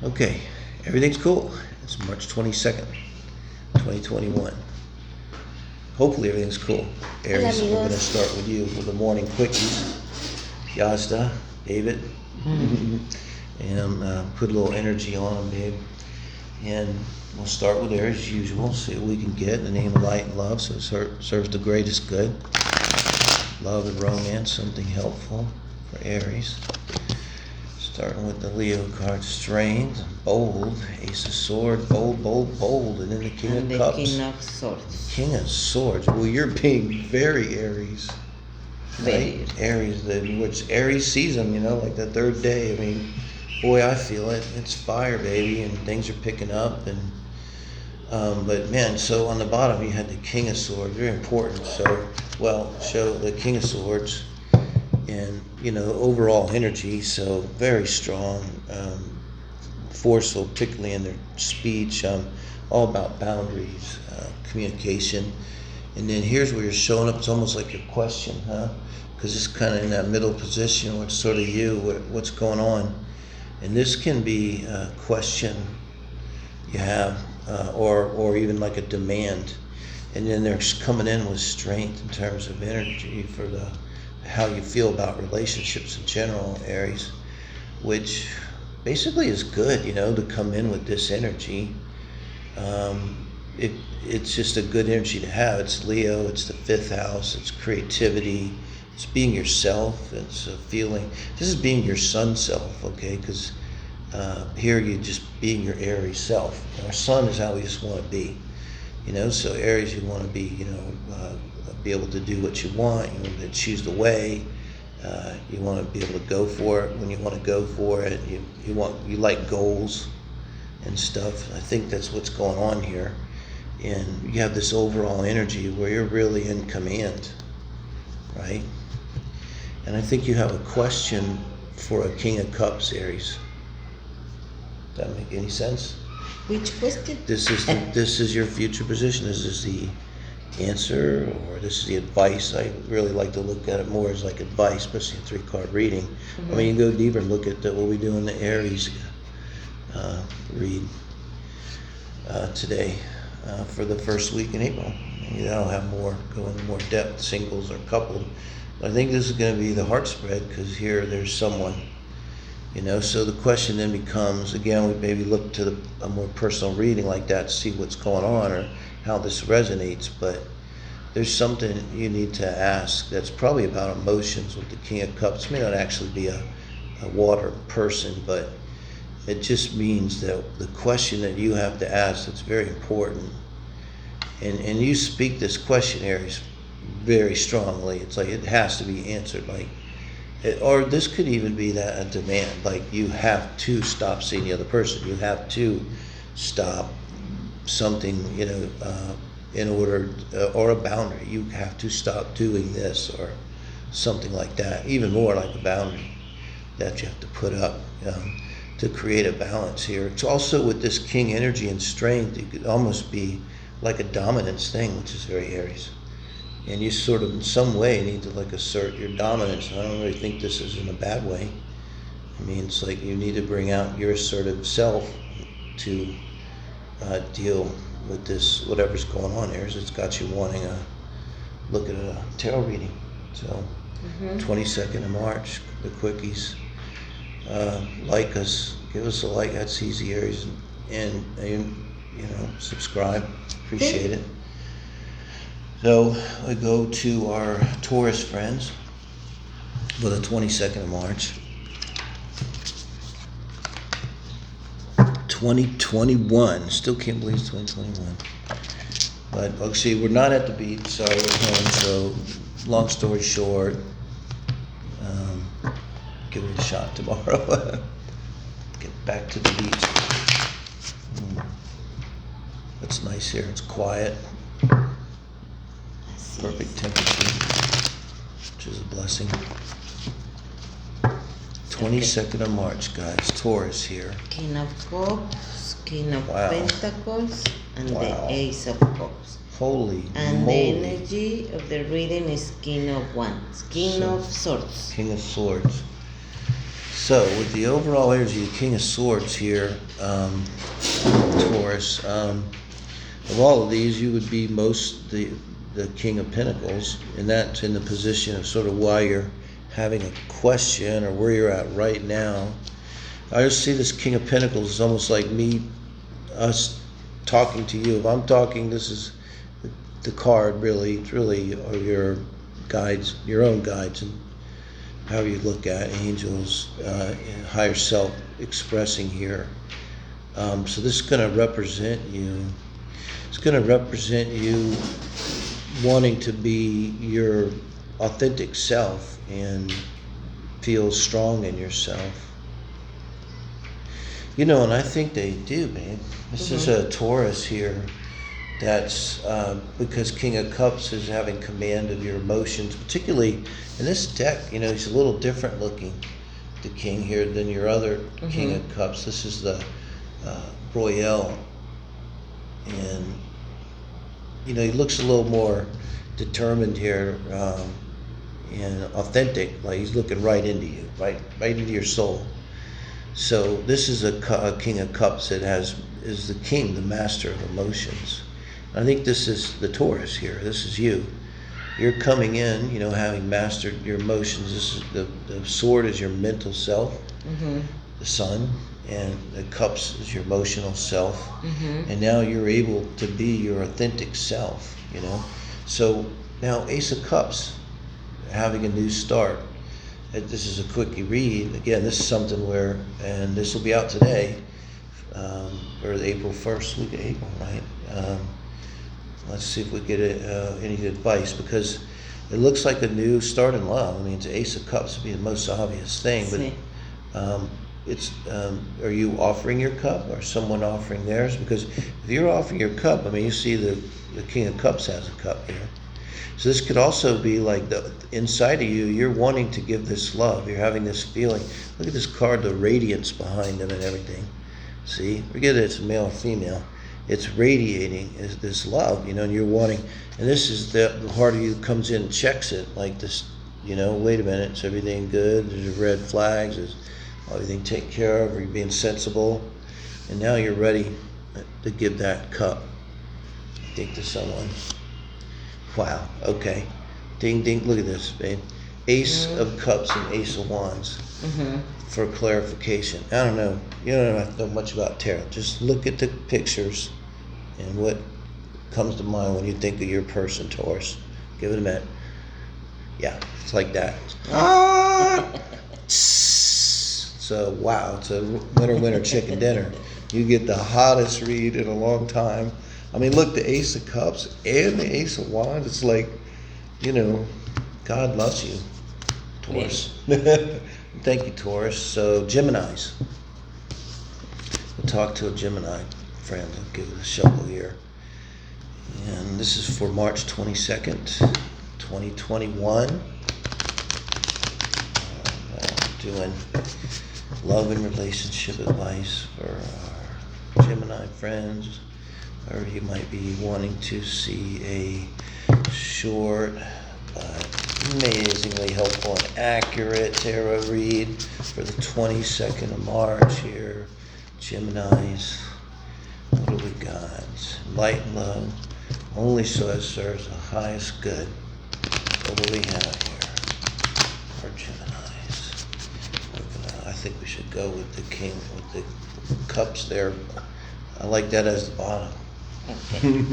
Okay, everything's cool. It's March 22nd, 2021. Hopefully everything's cool. Aries, we're going to start with you with the morning quickies. Yazda, David, and put a little energy on them, babe. And we'll start with Aries as usual, see what we can get in the name of light and love, so it serves the greatest good. Love and romance, something helpful for Aries. Starting with the Leo card, strained, bold, Ace of Swords, bold, and then the King of Cups. King of Swords. King of Swords. Well, you're being very Aries. Very. Right? Aries, which Aries season, like the third day. I mean, boy, I feel it. It's fire, baby, and things are picking up. And but man, so on the bottom you had the King of Swords, very important. So, show the King of Swords. And overall energy, so very strong, forceful, particularly in their speech, all about boundaries, communication. And then here's where you're showing up. It's almost like your question, huh? Because it's kind of in that middle position where it's sort of you, what's going on. And this can be a question you have, or even like a demand. And then they're coming in with strength in terms of energy for how you feel about relationships in general, Aries, which basically is good, to come in with this energy. It's just a good energy to have. It's Leo, it's the 5th house, it's creativity, it's being yourself, it's a feeling. This is being your sun self, okay? Because here you're just being your Aries self. Our sun is how we just want to be, so Aries, you want to be, be able to do what you want. You want to choose the way. You want to be able to go for it when you want to go for it. You like goals and stuff. I think that's what's going on here. And you have this overall energy where you're really in command, right? And I think you have a question for a King of Cups, Aries. Does that make any sense? Which question? This is your future position. This is the answer, or this is the advice. I really like to look at it more as like advice, especially a 3-card reading. Mm-hmm. I mean, you go deeper and look at what we do in the Aries read today for the first week in April. That'll have go into more depth, singles or coupled. But I think this is going to be the heart spread, because here there's someone, so the question then becomes, again, we maybe look to a more personal reading like that to see what's going on or how this resonates, but there's something you need to ask that's probably about emotions with the King of Cups. It may not actually be a water person, but it just means that the question that you have to ask that's very important, and you speak this question, Aries, very strongly. It's like it has to be answered, or this could even be that a demand, like you have to stop seeing the other person. You have to stop something, in order, or a boundary. You have to stop doing this or something like that. Even more like a boundary that you have to put up to create a balance here. It's also with this King energy and strength, it could almost be like a dominance thing, which is very Aries. And you sort of, in some way, need to assert your dominance. I don't really think this is in a bad way. I mean, it's like you need to bring out your assertive self to deal with this, whatever's going on, Aries. It's got you wanting to look at a tarot reading. So, 22nd of March, the quickies. Like us, give us a like. That's easy, Aries, and subscribe. Appreciate it. So we go to our Taurus friends for the 22nd of March. 2021. Still can't believe it's 2021. But see, we're not at the beach. Sorry, we're home. So, long story short, give it a shot tomorrow. Get back to the beach. It's nice here. It's quiet. Perfect temperature, which is a blessing. 22nd of March, guys. Taurus here. King of Cups, King of Pentacles, and the Ace of Cups. Holy and moly. The energy of the reading is King of Wands, King of Swords. King of Swords. So with the overall energy, the King of Swords here, Taurus, of all of these, you would be the King of Pentacles, and that's in the position of sort of why you're having a question or where you're at right now. I just see this King of Pentacles is almost like us talking to you. If I'm talking, this is the card really. It's really are your guides, your own guides, and how you look at angels, higher self expressing here. So this is going to represent you. It's going to represent you wanting to be your authentic self and feel strong in yourself. You know, and I think they do, man. This is a Taurus here. That's because King of Cups is having command of your emotions, particularly in this deck. You know, he's a little different looking, the King here, than your other King of Cups. This is the Royale, and you know, he looks a little more determined here and authentic. Like he's looking right into you, right into your soul. So this is a King of Cups that is the king, the master of emotions. I think this is the Taurus here. This is you. You're coming in, you know, having mastered your emotions. This is the sword is your mental self, the sun, and the cups is your emotional self. And now you're able to be your authentic self, you know. So now Ace of Cups, having a new start. This is a quickie read. Again, this is something where, and this will be out today, or the April 1st week of April, right? Let's see if we get any advice, because it looks like a new start in love. I mean, it's Ace of Cups would be the most obvious thing, but it's are you offering your cup or someone offering theirs? Because if you're offering your cup, I mean, you see the King of Cups has a cup here. So this could also be like the inside of you, you're wanting to give this love. You're having this feeling. Look at this card, the radiance behind them and everything. See, forget it's male or female. It's radiating is this love, you know, and you're wanting, and this is the part of you comes in and checks it like this, you know, wait a minute, is everything good? There's red flags, is everything taken care of? Are you being sensible? And now you're ready to give that cup, I think, to someone. Wow, okay. Ding, ding, look at this, babe. Ace of Cups and Ace of Wands. For clarification. I don't know. You don't have to know much about tarot. Just look at the pictures and what comes to mind when you think of your person, Taurus. Give it a minute. Yeah, it's like that. So, wow, it's a winner chicken dinner. You get the hottest read in a long time. I mean, look, the Ace of Cups and the Ace of Wands. It's like, you know, God loves you, Taurus. Thank you, Taurus. So, Geminis. We'll talk to a Gemini friend. I'll give it a shuffle here. And this is for March 22nd, 2021. Doing love and relationship advice for our Gemini friends. Or you might be wanting to see a short, amazingly helpful and accurate tarot read for the 22nd of March here. Geminis, what do we got? Light and love, only so as serves the highest good. What do we have here for Geminis? I think we should go with the King, with the cups there. I like that as the bottom. Okay.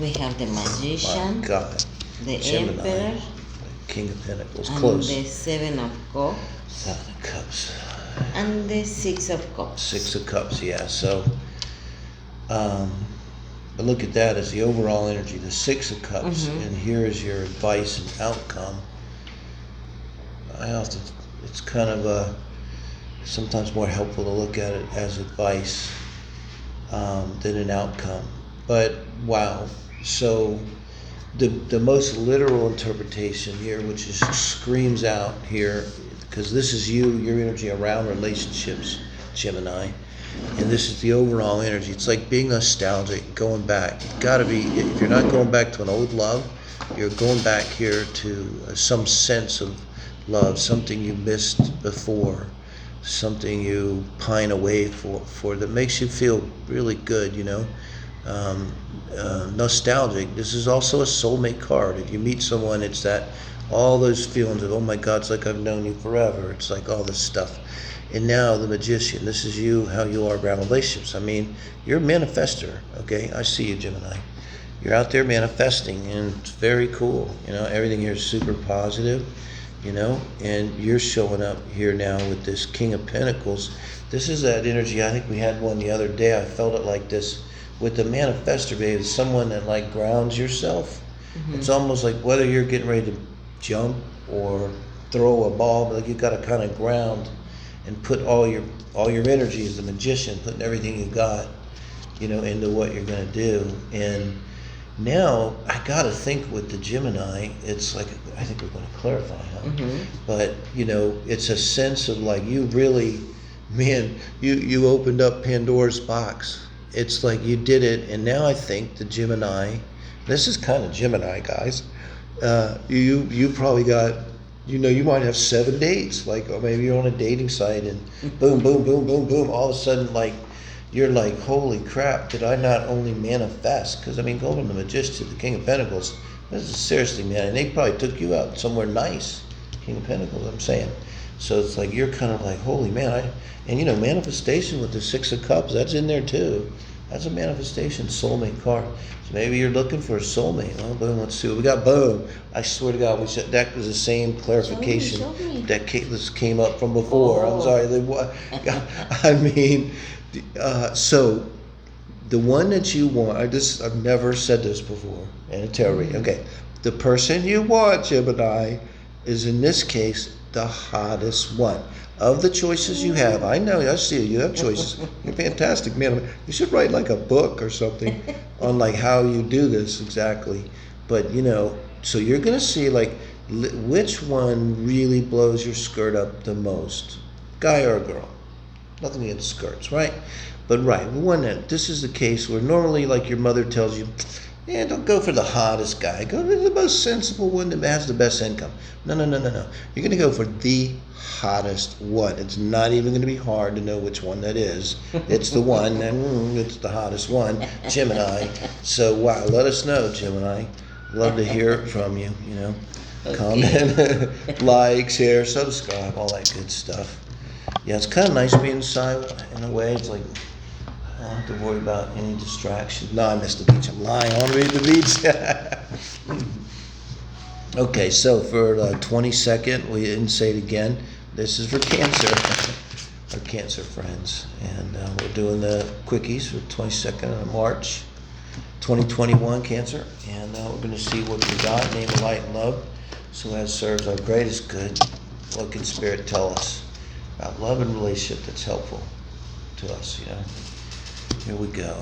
We have the Magician, My God. the Gemini, Emperor, the King of Pentacles, and close. the Seven of Cups, Seven of Cups. and the Six of Cups. Six of Cups, yeah. So, but look at that as the overall energy, the Six of Cups, and here is your advice and outcome. It's kind of sometimes more helpful to look at it as advice than an outcome. But wow, so the most literal interpretation here, which is screams out here, because this is your energy around relationships, Gemini, and this is the overall energy. It's like being nostalgic, going back. You gotta be, if you're not going back to an old love, you're going back here to some sense of love, something you missed before, something you pine away for that makes you feel really good, nostalgic. This is also a soulmate card. If you meet someone, it's that all those feelings of, oh my God, it's like I've known you forever. It's like all this stuff. And now the Magician, this is you, how you are around relationships. I mean, you're a manifester, okay? I see you, Gemini. You're out there manifesting, and it's very cool. Everything here is super positive, and you're showing up here now with this King of Pentacles. This is that energy. I think we had one the other day. I felt it like this with the manifester, babe. It's someone that like grounds yourself. Mm-hmm. It's almost like whether you're getting ready to jump or throw a ball, but like you got to kind of ground and put all your energy as the Magician, putting everything you got, into what you're going to do. And now I got to think with the Gemini, it's like, I think we're going to clarify, huh? Mm-hmm. But, it's a sense of like you really, man, you opened up Pandora's box. It's like you did it. And now I think the Gemini, this is kind of Gemini, guys. You probably got, you might have 7 dates, like, or maybe you're on a dating site and boom, boom, boom, boom, boom. All of a sudden, like, you're like, holy crap, did I not only manifest? Because, I mean, go from the Magician to the King of Pentacles. This is seriously, man. And they probably took you out somewhere nice, King of Pentacles, I'm saying. So it's like, you're kind of like, holy man. Manifestation with the Six of Cups, that's in there too. That's a manifestation soulmate card. So maybe you're looking for a soulmate. Well, boom, let's see what we got. Boom. I swear to God, that was the same clarification that came up from before. I'm sorry. I mean, so the one that you want, I've never said this before in a tarot reading. Okay. The person you want, Gemini, is in this case the hottest one. Of the choices you have, I know, I see you have choices. You're fantastic, man. You should write like a book or something on like how you do this exactly. But so you're gonna see like which one really blows your skirt up the most, guy or girl. Nothing against skirts, right? But right, this is the case where normally like your mother tells you, don't go for the hottest guy. Go for the most sensible one that has the best income. No. You're going to go for the hottest one. It's not even going to be hard to know which one that is. It's the one, and it's the hottest one, Gemini. So, wow, let us know, Gemini. Love to hear from you, Okay. Comment, like, share, subscribe, all that good stuff. Yeah, it's kind of nice being silent in a way. It's like, I don't have to worry about any distractions. No, I missed the beach. I'm lying. I want to be at the beach. Okay, so for the 22nd, we didn't say it again. This is for Cancer, our Cancer friends. And we're doing the quickies for 22nd of March, 2021, Cancer. And we're going to see what we got. Name of light and love. So as serves our greatest good, what can Spirit tell us about love and relationship that's helpful to us, Here we go.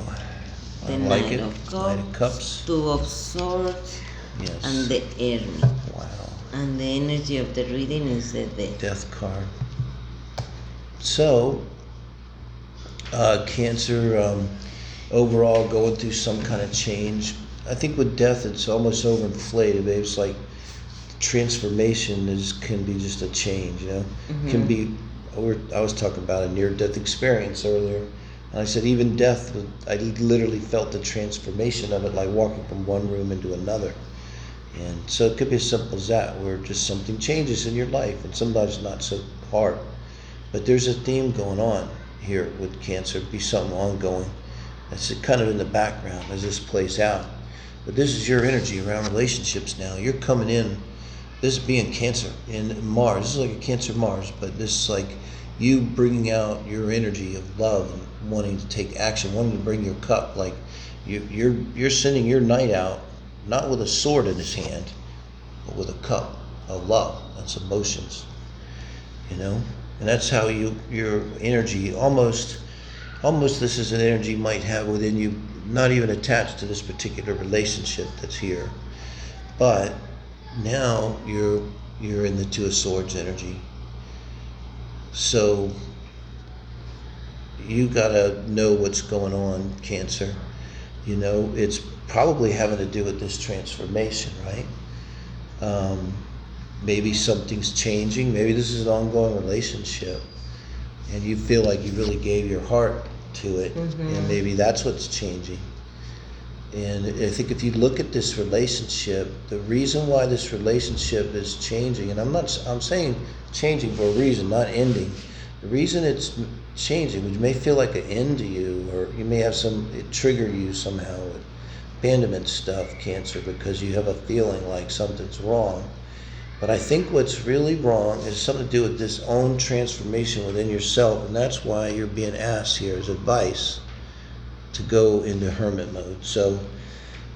The Knight of Cups. Two of Swords. Yes. And the Hermit. Wow. And the energy of the reading is the Death. Death card. So, Cancer, overall going through some kind of change. I think with Death, it's almost overinflated. It's like transformation can be just a change, Mm-hmm. Can be. I was talking about a near-death experience earlier. And I said, even death, I literally felt the transformation of it, like walking from one room into another. And so it could be as simple as that, where just something changes in your life, and sometimes not so hard. But there's a theme going on here with Cancer. It'd be something ongoing. That's kind of in the background as this plays out. But this is your energy around relationships now. You're coming in, this is being Cancer in Mars. This is like a Cancer Mars, but this is like you bringing out your energy of love and wanting to take action, wanting to bring your cup. Like you're sending your knight out, not with a sword in his hand, but with a cup of love. That's emotions, and that's how your energy almost this is an energy you might have within you, not even attached to this particular relationship that's here, but now you're in the Two of Swords energy. So you gotta know what's going on, Cancer. It's probably having to do with this transformation, right? maybe something's changing. Maybe this is an ongoing relationship, and you feel like you really gave your heart to it, and maybe that's what's changing. And I think if you look at this relationship, the reason why this relationship is changing, and I'm saying changing for a reason, not ending. The reason it's changing, which may feel like an end to you, or you may have it trigger you somehow with abandonment stuff, Cancer, because you have a feeling like something's wrong. But I think what's really wrong is something to do with this own transformation within yourself, and that's why you're being asked here as advice to go into hermit mode. So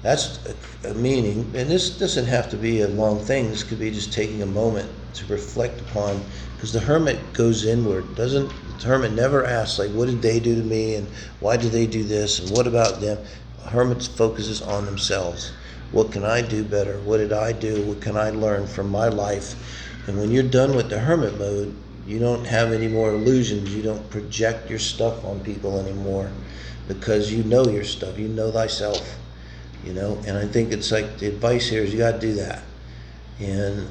that's a meaning, and this doesn't have to be a long thing. This could be just taking a moment to reflect upon, because the hermit goes inward. The hermit never asks, like, what did they do to me, and why did they do this, and what about them? The hermit focuses on themselves. What can I do better? What did I do? What can I learn from my life? And when you're done with the hermit mode, you don't have any more illusions. You don't project your stuff on people anymore, because you know your stuff, you know thyself, and I think it's like the advice here is you got to do that. And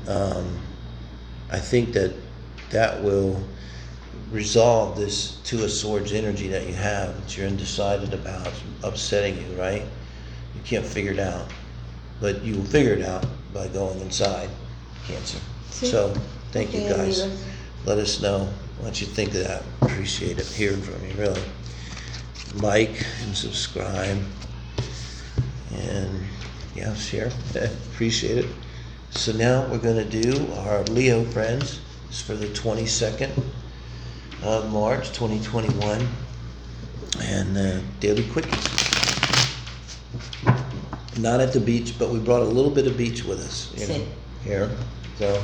I think that will resolve this Two of Swords energy that you have, that you're undecided about, upsetting you, right? You can't figure it out, but you will figure it out by going inside, Cancer. Sí. So thank you guys. Amigos. Let us know what you think of that. Appreciate it, hearing from you, really. Like and subscribe, and share. Appreciate it. So now we're going to do our Leo friends. It's for the 22nd of March 2021, and daily quickies. Not at the beach, but we brought a little bit of beach with us, here. So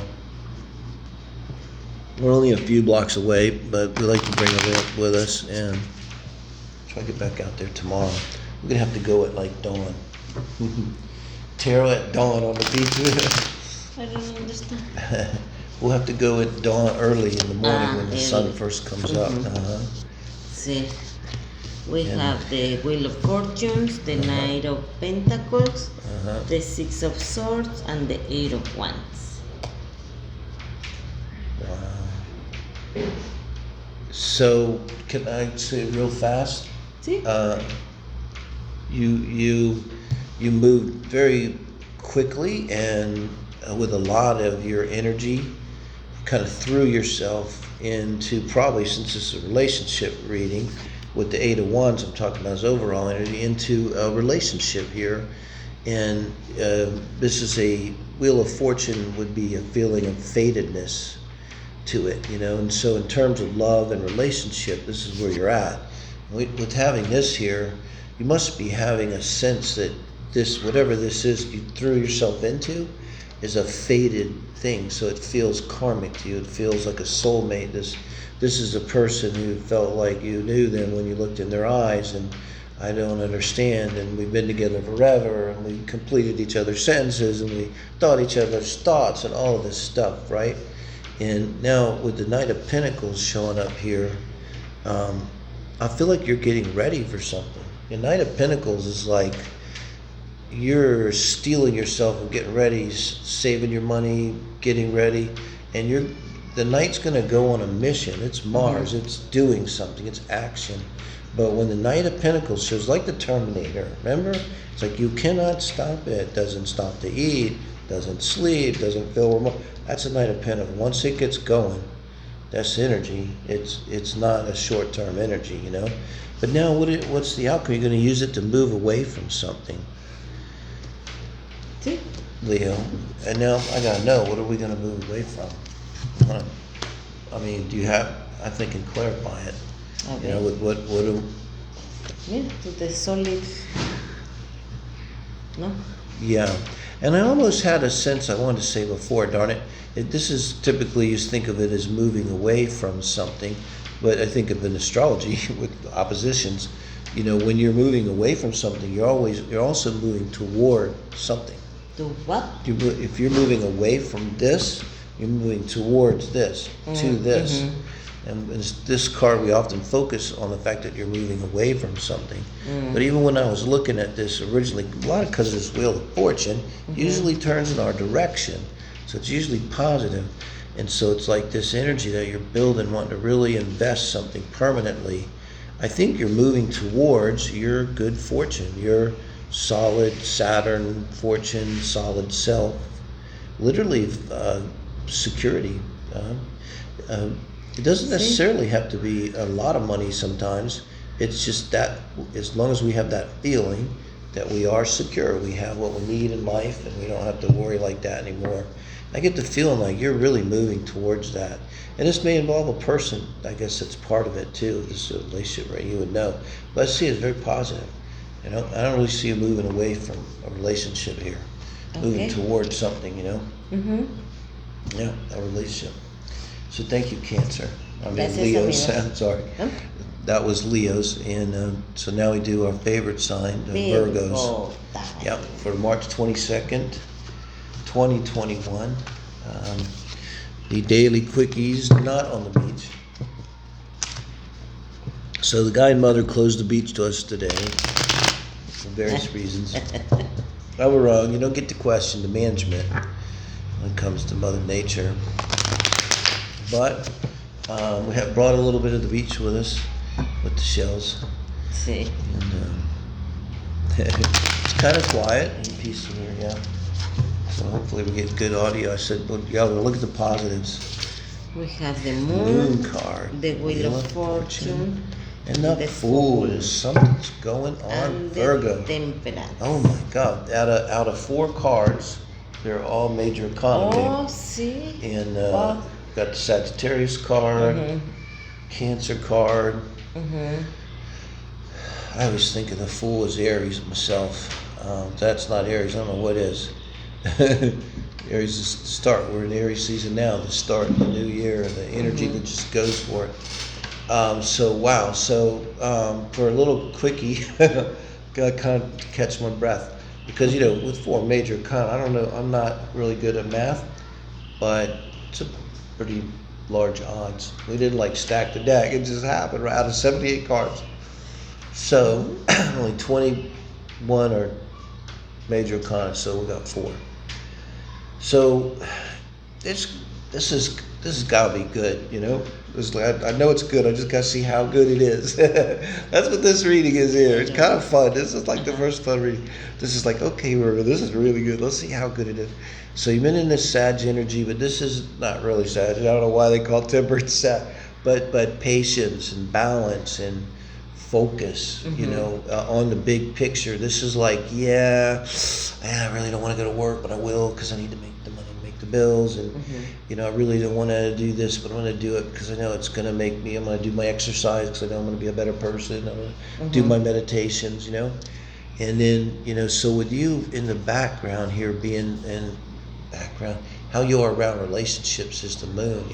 we're only a few blocks away, but we like to bring a little with us, and try to get back out there tomorrow. We're gonna have to go at like dawn. Tarot at dawn on the beach. I don't understand. We'll have to go at dawn early in the morning when the sun first comes up. See, we have the Wheel of Fortunes, the Knight of Pentacles, the Six of Swords, and the Eight of Wands. Wow. So, can I say real fast? Sí. You moved very quickly and with a lot of your energy, kind of threw yourself into, probably since it's a relationship reading, with the Eight of Wands I'm talking about as overall energy, into a relationship here. And this is a Wheel of Fortune, would be a feeling of fatedness to it, and so in terms of love and relationship, this is where you're at. With having this here, you must be having a sense that this, whatever this is you threw yourself into, is a fated thing. So it feels karmic to you. It feels like a soulmate. This is a person who felt like you knew them when you looked in their eyes, and I don't understand, and we've been together forever, and we completed each other's sentences, and we thought each other's thoughts, and all of this stuff, right? And now with the Knight of Pentacles showing up here, I feel like you're getting ready for something. The Knight of Pentacles is like you're steeling yourself and getting ready, saving your money, getting ready, and the Knight's going to go on a mission. It's Mars. It's doing something. It's action. But when the Knight of Pentacles shows, like the Terminator, remember? It's like you cannot stop it. Doesn't stop to eat, doesn't sleep, doesn't feel remote. That's a Knight of Pentacles. Once it gets going, that's energy. It's not a short-term energy, But now what's the outcome? You're going to use it to move away from something. Sí. Leo. And now I got to know, what are we going to move away from? I mean, I think, and clarify it. Okay. With what do... Yeah, to the solid... No? Yeah. And I almost had a sense, I wanted to say before, darn it, this is typically, you think of it as moving away from something, but I think of in astrology with oppositions, when you're moving away from something, you're also moving toward something. To what? If you're moving away from this, you're moving towards this, to this. And this card, we often focus on the fact that you're moving away from something. But even when I was looking at this originally, a lot because this Wheel of Fortune usually turns in our direction. So it's usually positive. And so it's like this energy that you're building, wanting to really invest something permanently. I think you're moving towards your good fortune, your solid Saturn fortune, solid self, literally security. It doesn't necessarily have to be a lot of money sometimes. It's just that as long as we have that feeling that we are secure, we have what we need in life, and we don't have to worry like that anymore. I get the feeling like you're really moving towards that. And this may involve a person. I guess that's part of it too, this relationship, right? You would know. But I see it as very positive. You know, I don't really see you moving away from a relationship here. Okay. Moving towards something, you know? Mm-hmm. Yeah, a relationship. So thank you, Cancer. I mean, Gracias, Leo's. amigo. I'm sorry. Huh? That was Leo's. And so now we do our favorite sign, the Virgos. Yep, for March 22nd, 2021. The daily quickies, not on the beach. So the guy and mother closed the beach to us today for various reasons. I was wrong. You don't get to question the management when it comes to Mother Nature. But we have brought a little bit of the beach with us, with the shells. See. And, it's kind of quiet and peaceful here, yeah. So hopefully we get good audio. I said, well, yeah, we'll look at the positives. We have the moon, Card. the Wheel of Fortune, And the Fool. Something's going on, and Virgo. the Temperance. Oh my God! Out of 4 cards, they're all major economy. Oh, see. And got the Sagittarius card, Cancer card. Mm-hmm. I always think of the Fool as Aries myself. That's not Aries. I don't know what is. Aries is the start. We're in Aries season now. The start of the new year. The energy that just goes for it. So wow. So for a little quickie, gotta kind of catch my breath because with 4 major I don't know. I'm not really good at math, but it's a pretty large odds. We didn't stack the deck. It just happened right out of 78 cards. So only 21 are major arcana, so we got 4. So this has got to be good, I know it's good. I just got to see how good it is. That's what this reading is here. It's kind of fun. This is like the first fun reading. This is like, okay, Virgo, this is really good. Let's see how good it is. So you've been in this Sag energy, but this is not really Sag. I don't know why they call temperance Sag, but patience and balance and focus, on the big picture. This is like, I really don't want to go to work, but I will because I need to make the money to make the bills. And, I really don't want to do this, but I'm going to do it because I know it's going to make me, I'm going to do my exercise because I know I'm going to be a better person. I'm going to do my meditations, And then, so with you in the background here, being in background, how you are around relationships is the moon,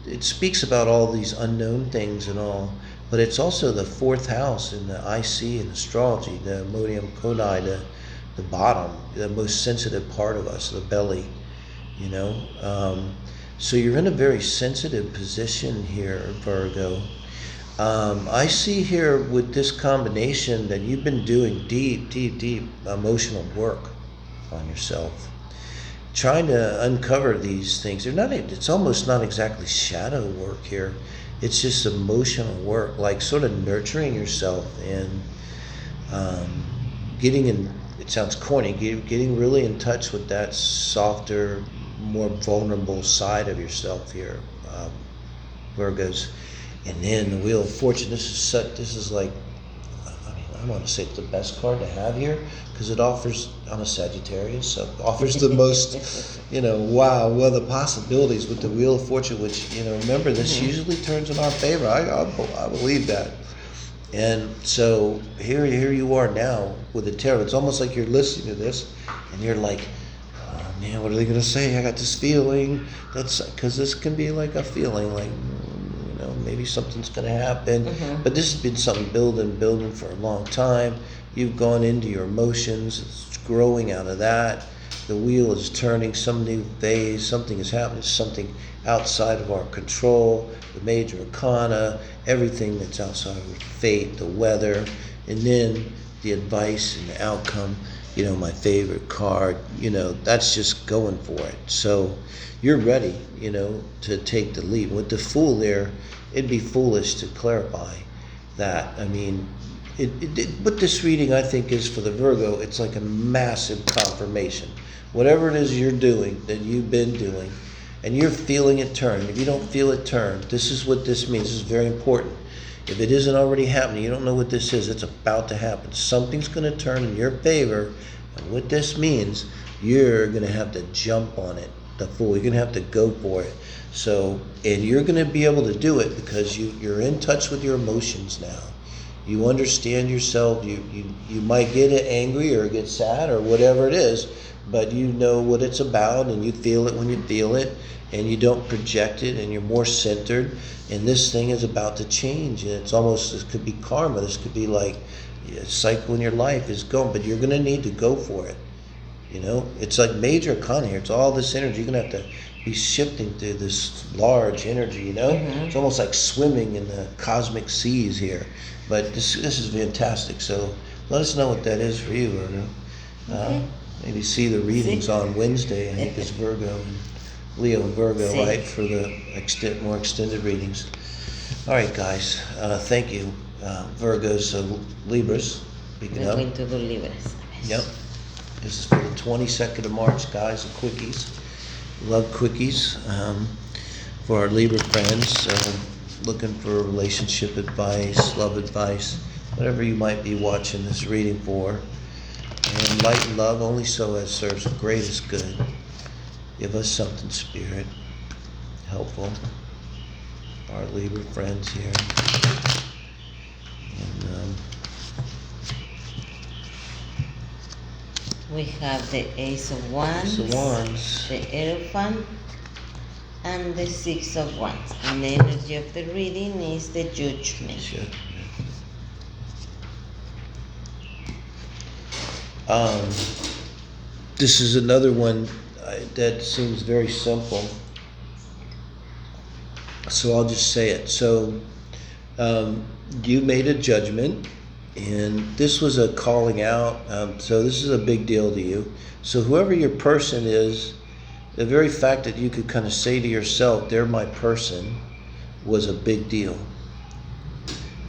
It speaks about all these unknown things and all, but it's also the 4th house in the IC in astrology, the Modium Codi, the bottom, the most sensitive part of us, the belly, So you're in a very sensitive position here, Virgo. I see here with this combination that you've been doing deep emotional work on yourself, trying to uncover these things. It's almost not exactly shadow work here. It's just emotional work, like sort of nurturing yourself and getting in, it sounds corny, getting really in touch with that softer, more vulnerable side of yourself here, Virgos. And then the Wheel of Fortune, this is like, I want to say it's the best card to have here because it offers, I'm a Sagittarius, so it offers the most, wow, the possibilities with the Wheel of Fortune, which, remember, this usually turns in our favor. I believe that. And so here you are now with the tarot. It's almost like you're listening to this and you're like, oh man, what are they going to say? I got this feeling. That's because this can be like a feeling like, maybe something's going to happen. But this has been something building for a long time. You've gone into your emotions. It's growing out of that. The wheel is turning, some new phase. Something is happening. Something outside of our control. The major arcana, everything that's outside of fate, the weather, and then the advice and the outcome. my favorite card, that's just going for it. So you're ready, to take the leap. With the Fool there, it'd be foolish to clarify that. I mean, what this reading, I think, is for the Virgo, it's like a massive confirmation. Whatever it is you're doing, that you've been doing, and you're feeling it turn. If you don't feel it turn, this is what this means. This is very important. If it isn't already happening, you don't know what this is, it's about to happen. Something's going to turn in your favor, and what this means, you're going to have to jump on it, the Fool. You're going to have to go for it. So, and you're going to be able to do it because you're in touch with your emotions now. You understand yourself. You might get angry or get sad or whatever it is, but you know what it's about, and you feel it when you feel it, and you don't project it, and you're more centered. And this thing is about to change, and it's almost, this could be karma. This could be like a cycle in your life is going, but you're going to need to go for it. It's like major economy here. It's all this energy. You're going to have to be shifting through this large energy, Mm-hmm. It's almost like swimming in the cosmic seas here. But this is fantastic. So let us know what that is for you, Virgo. Okay. Maybe see the readings on Wednesday. I think it's Virgo and Leo and Virgo, right, for the more extended readings. All right, guys. Thank you, Virgos, Libras. Speaking We're of. going to do Libras. Yep. This is for the 22nd of March, guys, the quickies. Love quickies. For our Libra friends, looking for relationship advice, love advice, whatever you might be watching this reading for. And light and love only so as serves the greatest good. Give us something, Spirit, helpful. Our Libra friends here. And, We have the Ace of Wands, Ace of Wands. the Hierophant, and the Six of Wands. And the energy of the reading is the Judgment. Shit. This is another one that seems very simple. So I'll just say it. So you made a judgment, and this was a calling out. So this is a big deal to you. So whoever your person is, the very fact that you could kind of say to yourself, they're my person, was a big deal.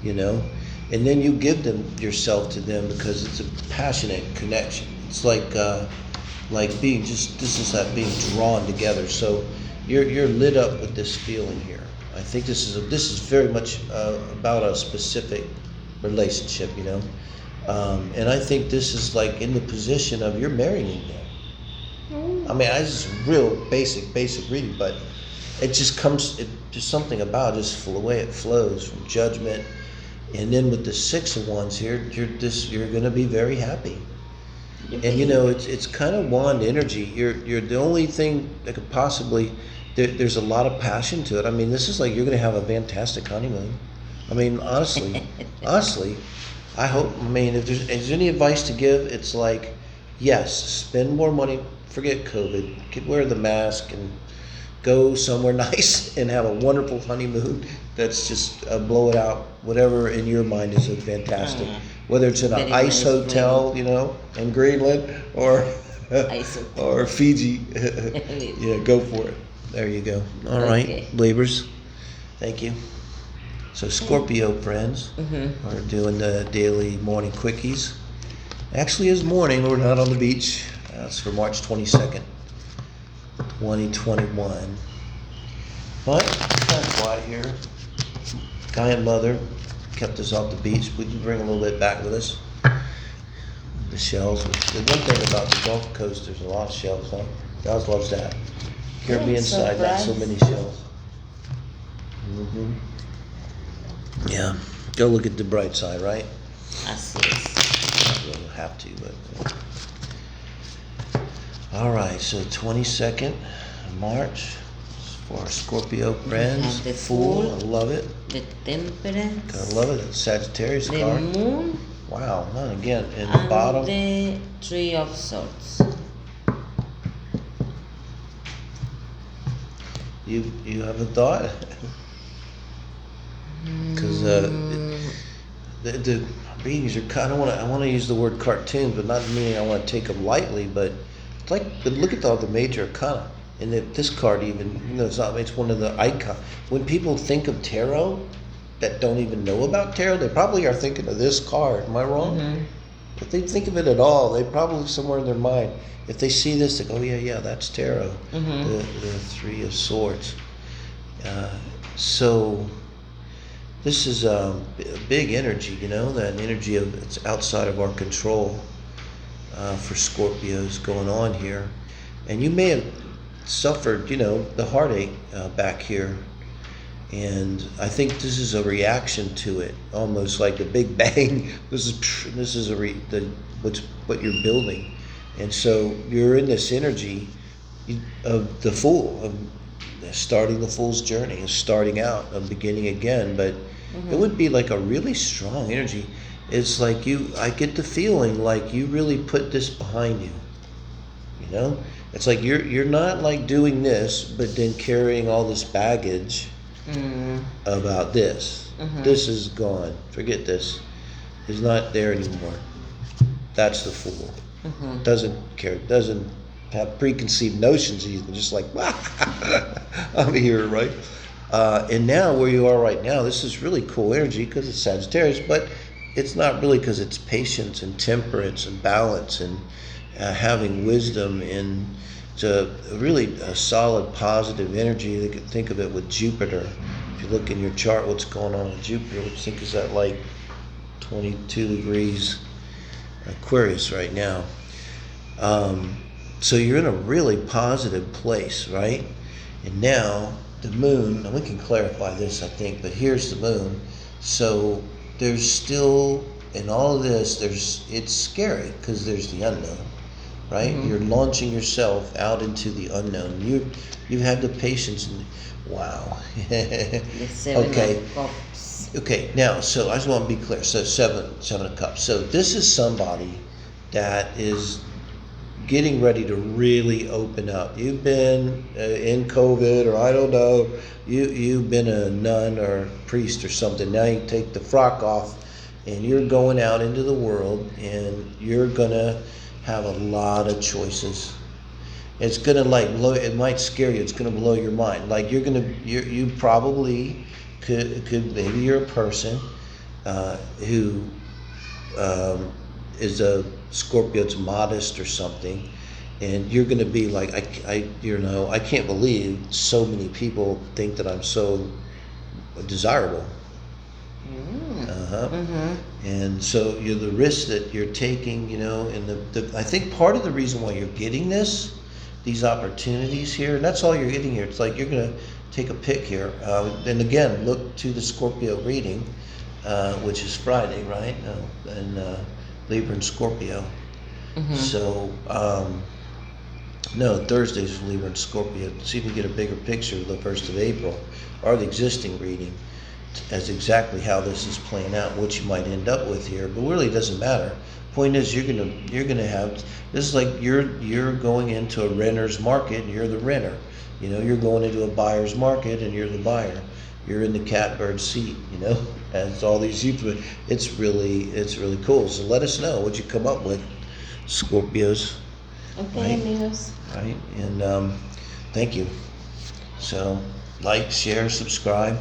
And then you give yourself to them because it's a passionate connection. It's like being being drawn together. So you're lit up with this feeling here. I think this is very much about a specific relationship, and I think this is like in the position of you're marrying them. I mean, this is real basic reading, but it just comes. Just something about just the way it flows from judgment. And then with the Six of Wands here, you're going to be very happy. And it's kind of wand energy. You're the only thing that could possibly. There's a lot of passion to it. I mean, this is like you're going to have a fantastic honeymoon. I mean, honestly, I hope. I mean, if there's any advice to give, it's like, yes, spend more money. Forget COVID. Wear the mask and go somewhere nice and have a wonderful honeymoon. That's just blow it out. Whatever in your mind is a fantastic. Whether it's in an ice hotel, in Greenland, or or Fiji, go for it. There you go. All right, Libras. Thank you. So Scorpio friends are doing the daily morning quickies. Actually, it's morning. We're not on the beach. That's for March 22nd, 2021. But it's kind of quiet here. Guy and mother kept us off the beach. We can bring a little bit back with us. The shells. The one thing about the Gulf Coast, there's a lot of shells, huh? God loves that. Caribbean side, not so many shells. Yeah. Go look at the bright side, right? Así es. Not really have to, but. All right, so 22nd of March for our Scorpio friends. The Fool, I Fool. love it. The Temperance. Gotta love it. It's Sagittarius The card. Moon. Wow, not again. In the And bottom. the Three of Swords. You have a thought? Because readings are kind of, I want to use the word cartoons, but not meaning I want to take them lightly, but it's like, but look at all the major arcana. And this card even, it's one of the icons. When people think of tarot that don't even know about tarot, they probably are thinking of this card. Am I wrong? Mm-hmm. If they think of it at all, they probably somewhere in their mind, if they see this, they go, yeah, that's tarot. Mm-hmm. The Three of Swords. So this is a big energy, that energy of it's outside of our control for Scorpios going on here. And you may have suffered, the heartache back here. And I think this is a reaction to it, almost like the Big Bang. This is what you're building. And so you're in this energy of the Fool, of starting the Fool's journey, of starting out, of beginning again. But it would be like a really strong energy. It's like I get the feeling like you really put this behind you. It's like you're not like doing this, but then carrying all this baggage about this. This is gone. Forget this. It's not there anymore. That's the Fool. Doesn't care. Doesn't have preconceived notions even. Just like, I'm here, right? And now where you are right now, this is really cool energy because it's Sagittarius, but it's not really, because it's patience and temperance and balance and having wisdom, and it's a really a solid positive energy. You could think of it with Jupiter. If you look in your chart, what's going on with Jupiter, which I think is at like 22 degrees Aquarius right now. So you're in a really positive place, right? And now the moon, and we can clarify this, I think, but here's the moon. So there's still, in all of this, it's scary because there's the unknown, right? You're launching yourself out into the unknown. You have the patience. Wow. The Seven of Cups. Okay, now, so I just want to be clear. So seven of Cups. So this is somebody that is getting ready to really open up. You've been in COVID, or I don't know, you've been a nun or priest or something. Now you take the frock off and you're going out into the world, and you're gonna have a lot of choices. It's gonna blow, it might scare you, it's gonna blow your mind. Like you probably could maybe you're a person who is a Scorpio, it's modest or something, and you're going to be like, I can't believe so many people think that I'm so desirable. And so the risk that you're taking, and I think part of the reason why you're getting these opportunities here, and that's all you're getting here. It's like you're going to take a pick here, and again, look to the Scorpio reading, which is Friday, right? And Libra and Scorpio. So, no, Thursdays is Libra and Scorpio. See if you get a bigger picture of the 1st of April, or the existing reading, as exactly how this is playing out, what you might end up with here. But really, it doesn't matter. Point is, you're gonna have, this is like you're going into a renter's market, and you're the renter. You're going into a buyer's market, and you're the buyer. You're in the catbird seat, as all these youth. It's really cool. So let us know what you come up with, Scorpios. Okay, right? amigos. Right, and thank you. So like, share, subscribe.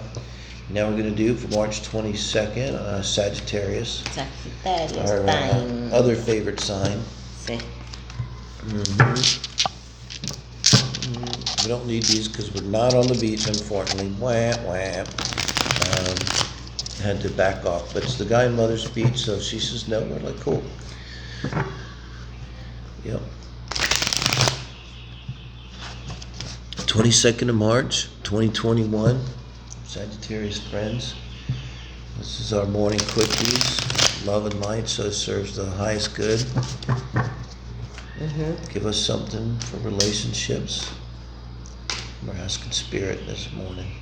Now we're going to do for March 22nd, Sagittarius. Sagittarius Our time. other favorite sign. Sí. We don't need these because we're not on the beach, unfortunately. Had to back off, but it's the guy in Mother's Beach, so she says no. We're like, cool. Yep. 22nd of March, 2021. Sagittarius friends. This is our morning quickies. Love and light, so it serves the highest good. Give us something for relationships. We're asking Spirit this morning.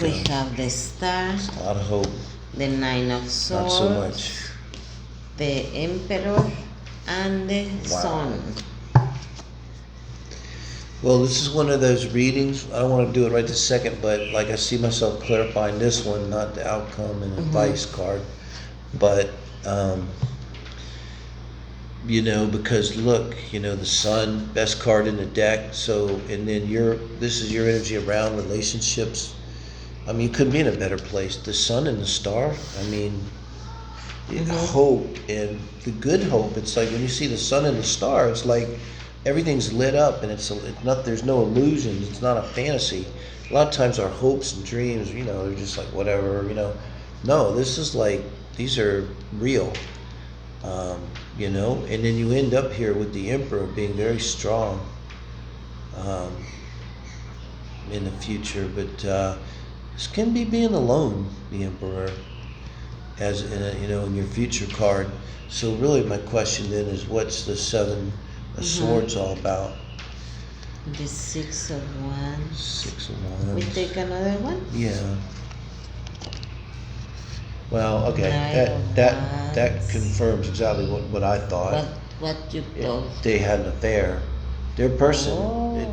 We have the Star. A lot of hope. The Nine of Swords. Not so much. The Emperor and the Sun. Well, this is one of those readings. I don't want to do it right this second, but like I see myself clarifying this one, not the outcome and advice card, but because look, the sun, best card in the deck. So, and then this is your energy around relationships. I mean, you couldn't be in a better place. The sun and the star. I mean, hope and the good hope. It's like when you see the sun and the star, it's like everything's lit up, and it's not. There's no illusions. It's not a fantasy. A lot of times, our hopes and dreams, they're just like whatever. No, this is like these are real. And then you end up here with the Emperor being very strong in the future, but this can be being alone, the Emperor, as in your future card. So really, my question then is, what's the Seven of Swords all about? The Six of Wands. Six of Wands. We take another one. Yeah. Well, okay, that confirms exactly what I thought. What you thought? They had an affair. Their person,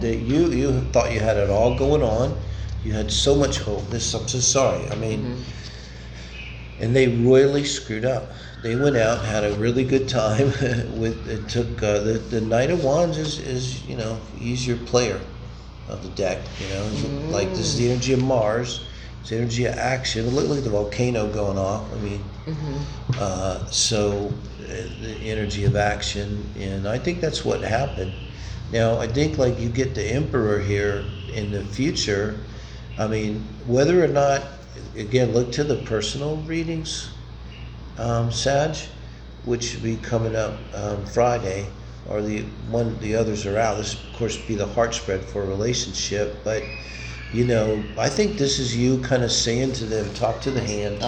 you thought you had it all going on. You had so much hope. I'm so sorry. I mean, and they royally screwed up. They went out, had a really good time. It took the Knight of Wands is he's your player of the deck. Like this is the energy of Mars. It's the energy of action. Look at the volcano going off. I mean, so the energy of action, and I think that's what happened. Now, I think like you get the Emperor here in the future. I mean, whether or not, again, look to the personal readings, Sag, which should be coming up Friday, or the others are out. This, of course, would be the heart spread for a relationship, but. I think this is you kind of saying to them, talk to the hand.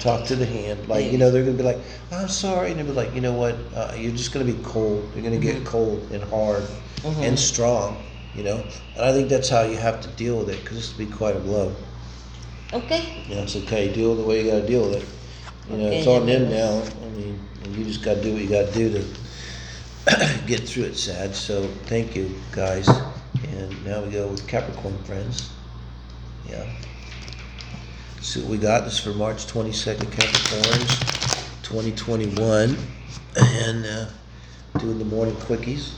Talk to the hand. Like, they're going to be like, I'm sorry. And they'll be like, you know what? You're just going to be cold. You're going to get cold and hard and strong, And I think that's how you have to deal with it, because this will be quite a blow. Okay. It's okay. Deal with it the way you got to deal with it. It's on them now. I mean, you just got to do what you got to do to get through it, Sad. So thank you, guys. And now we go with Capricorn friends. Yeah. See what we got. This is for March 22nd, Capricorns, 2021. And doing the morning quickies.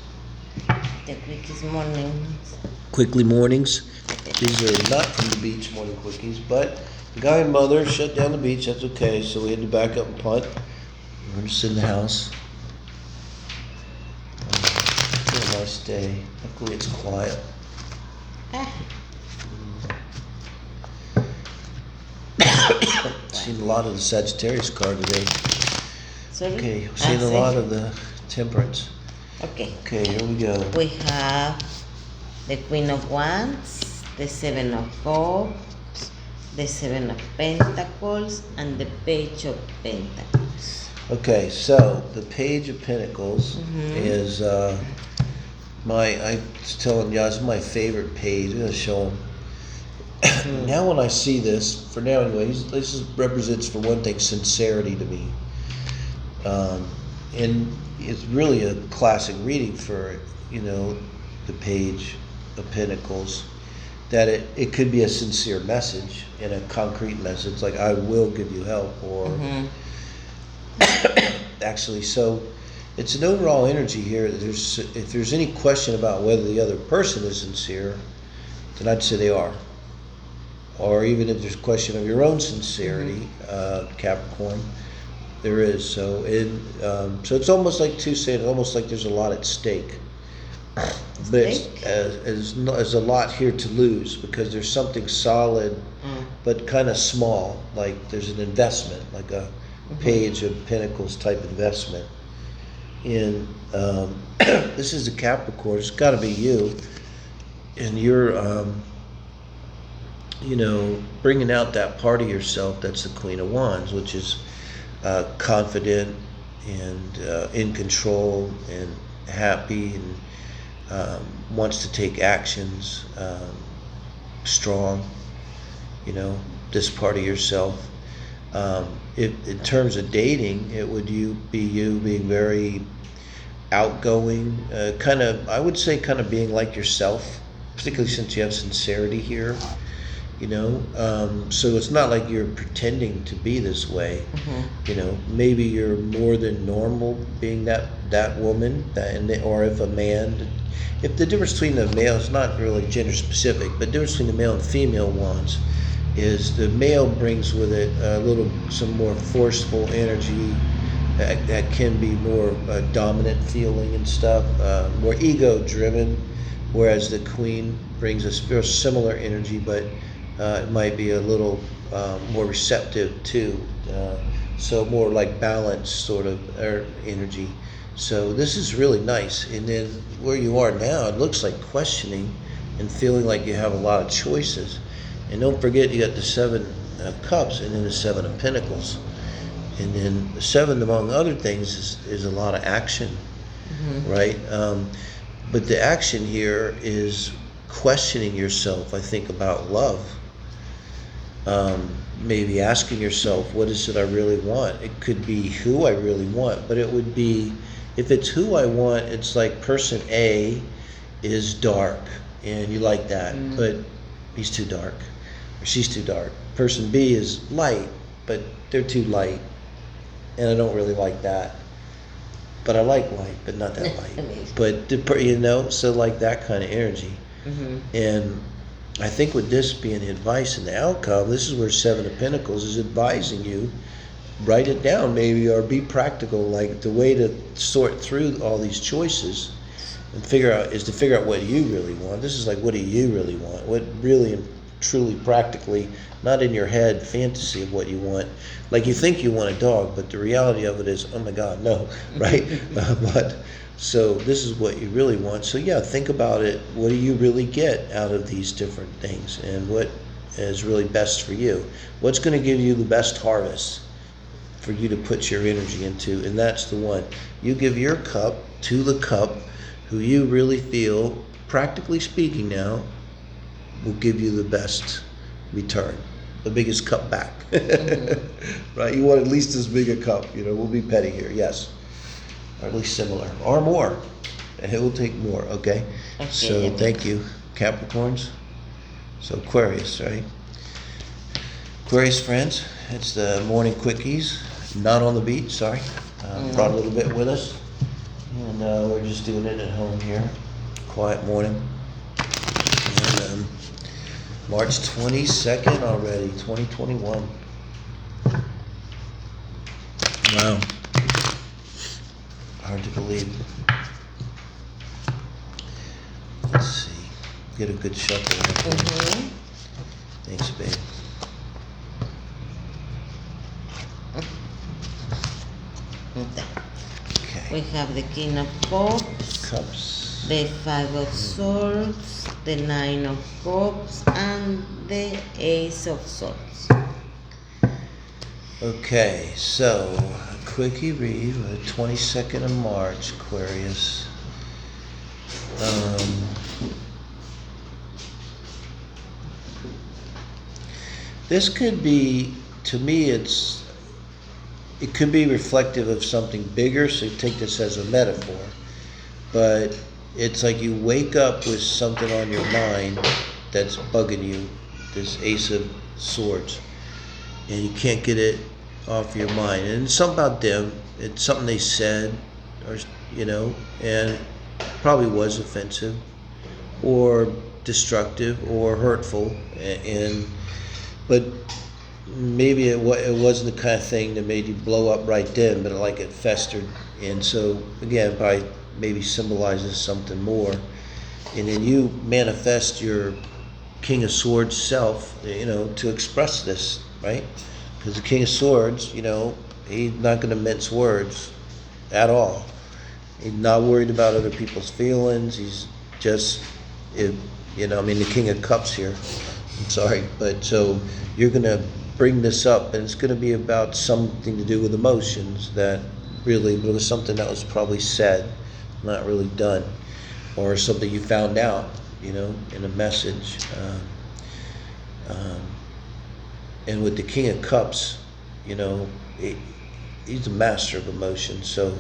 The quickies mornings. Quickly mornings. These are not from the beach morning quickies, but the guy and mother shut down the beach. That's okay. So we had to back up and punt. We're just in the house. A nice day. Luckily it's quiet. Seen a lot of the Sagittarius card today. Sorry? Okay, seen a lot of the Temperance. Okay. Okay, here we go. We have the Queen of Wands, the Seven of Cups, the Seven of Pentacles, and the Page of Pentacles. Okay, so the Page of Pentacles is I was telling you, this is my favorite page. I'm going to show them. Now when I see this, for now anyway, this represents, for one thing, sincerity to me. And it's really a classic reading for, the Page of Pentacles. That it could be a sincere message and a concrete message, like I will give you help, or actually, so it's an overall energy here. If there's any question about whether the other person is sincere, then I'd say they are. Or even if there's a question of your own sincerity, Capricorn, there is. So so it's almost like almost like there's a lot at stake. But there's a lot here to lose, because there's something solid, but kind of small. Like there's an investment, like a Page of Pentacles type investment. In this is the Capricorn. It's got to be you, and you're bringing out that part of yourself that's the Queen of Wands, which is confident and in control and happy, and wants to take actions, strong. This part of yourself. In terms of dating, it would be you being very outgoing, I would say kind of being like yourself, particularly since you have sincerity here, so it's not like you're pretending to be this way. Maybe you're more than normal being that woman, or if the difference between the male is not really gender specific, but the difference between the male and female ones is the male brings with it some more forceful energy that can be more dominant feeling and stuff, more ego driven, whereas the queen brings a similar energy, but it might be a little more receptive too, so more like balanced sort of energy. So this is really nice. And then where you are now, it looks like questioning and feeling like you have a lot of choices. And don't forget, you got the 7 of Cups and then the 7 of Pentacles. And then the 7, among other things, is a lot of action, right? But the action here is questioning yourself, I think, about love. Maybe asking yourself, what is it I really want? It could be who I really want, but it would be, if it's who I want, it's like person A is dark, and you like that, but he's too dark, or she's too dark. Person B is light, but they're too light, and I don't really like that. But I like light, but not that light. But, so like that kind of energy. And I think with this being advice and the outcome, this is where 7 of Pentacles is advising you, write it down maybe, or be practical. Like the way to sort through all these choices and figure out what you really want. This is like, what do you really want? What really and truly practically, not in your head fantasy of what you want. Like you think you want a dog, but the reality of it is, oh my God, no, right? But so this is what you really want. So yeah, think about it. What do you really get out of these different things, and what is really best for you? What's going to give you the best harvest for you to put your energy into? And that's the one. You give your cup to the cup who you really feel, practically speaking now, will give you the best return, the biggest cup back. Right? You want at least as big a cup. We'll be petty here, yes. Or at least similar, or more. It will take more, okay? So thank you, Capricorns. So Aquarius, right? Aquarius friends, it's the morning quickies. Not on the beach, sorry. Brought a little bit with us. And we're just doing it at home here. Quiet morning. And March 22nd already, 2021. Wow. Hard to believe. Let's see. Get a good shuffle. Thanks, babe. Okay. We have the King of Cups, the 5 of Swords, the 9 of Cups, and the Ace of Swords. Okay, so a quickie read for the 22nd of March, Aquarius. This could be, to me, it could be reflective of something bigger, so take this as a metaphor. But it's like you wake up with something on your mind that's bugging you, this Ace of Swords, and you can't get it off your mind. And it's something about them, it's something they said, or and probably was offensive or destructive or hurtful, but maybe it wasn't the kind of thing that made you blow up right then, but like it festered. And so again, probably maybe symbolizes something more. And then you manifest your King of Swords self, to express this, right? Because the King of Swords, he's not going to mince words at all. He's not worried about other people's feelings. He's just, the King of Cups here. I'm sorry, but so you're going to bring this up, and it's going to be about something to do with emotions that really, but it was something that was probably said, not really done, or something you found out, in a message. And with the King of Cups, he's a master of emotion. So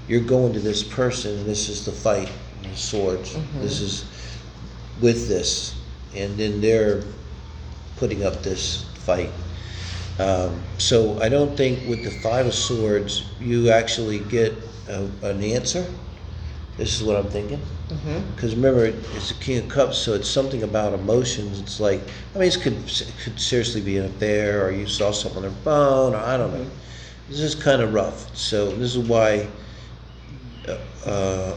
you're going to this person, and this is the fight, the swords. This is with this, and then they're putting up this fight. So I don't think with the Five of Swords you actually get an answer. This is what I'm thinking. Because remember, it's the King of Cups, so it's something about emotions. It's like, I mean, it could seriously be an affair, or you saw something on their phone, or I don't know. This is kind of rough. So this is why,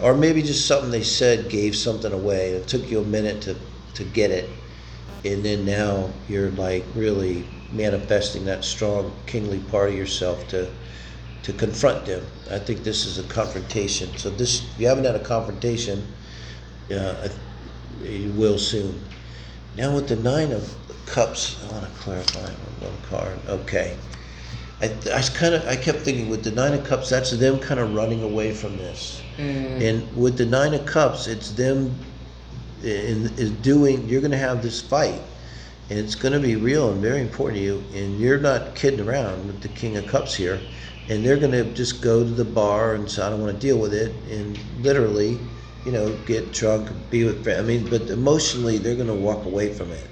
or maybe just something they said gave something away. It took you a minute to get it, and then now you're like really manifesting that strong kingly part of yourself to confront them. I think this is a confrontation. So this, if you haven't had a confrontation, you will soon. Now with the Nine of Cups, I want to clarify one card. Okay. I kept thinking with the Nine of Cups, that's them kind of running away from this. And with the Nine of Cups, it's them you're going to have this fight. And it's going to be real and very important to you. And you're not kidding around with the King of Cups here. And they're going to just go to the bar and say, I don't want to deal with it. And literally, get drunk, be with friends. I mean, but emotionally, they're going to walk away from it.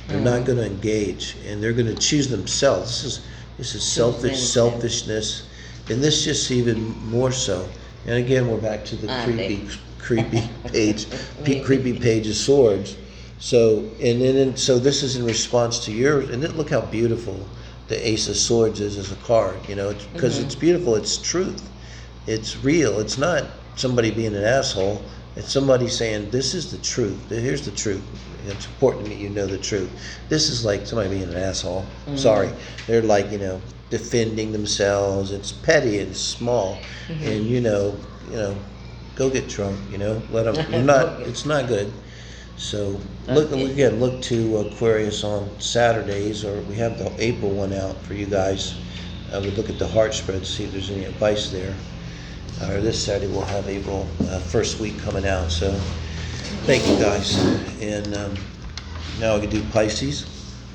They're not going to engage. And they're going to choose themselves. This is selfishness. And this just even more so. And again, we're back to the creepy page of swords. So so this is in response to yours, and then look how beautiful the Ace of Swords is as a card. It's because it's beautiful. It's truth. It's real. It's not somebody being an asshole. It's somebody saying, this is the truth. Here's the truth. It's important to me you know the truth. This is like somebody being an asshole. Sorry. They're like, defending themselves. It's petty and small. And, go get drunk, let them, it's not good. So look to Aquarius on Saturdays, or we have the April one out for you guys. I would look at the heart spread, see if there's any advice there. Or this Saturday we'll have April first week coming out. So thank you guys. And now I can do Pisces.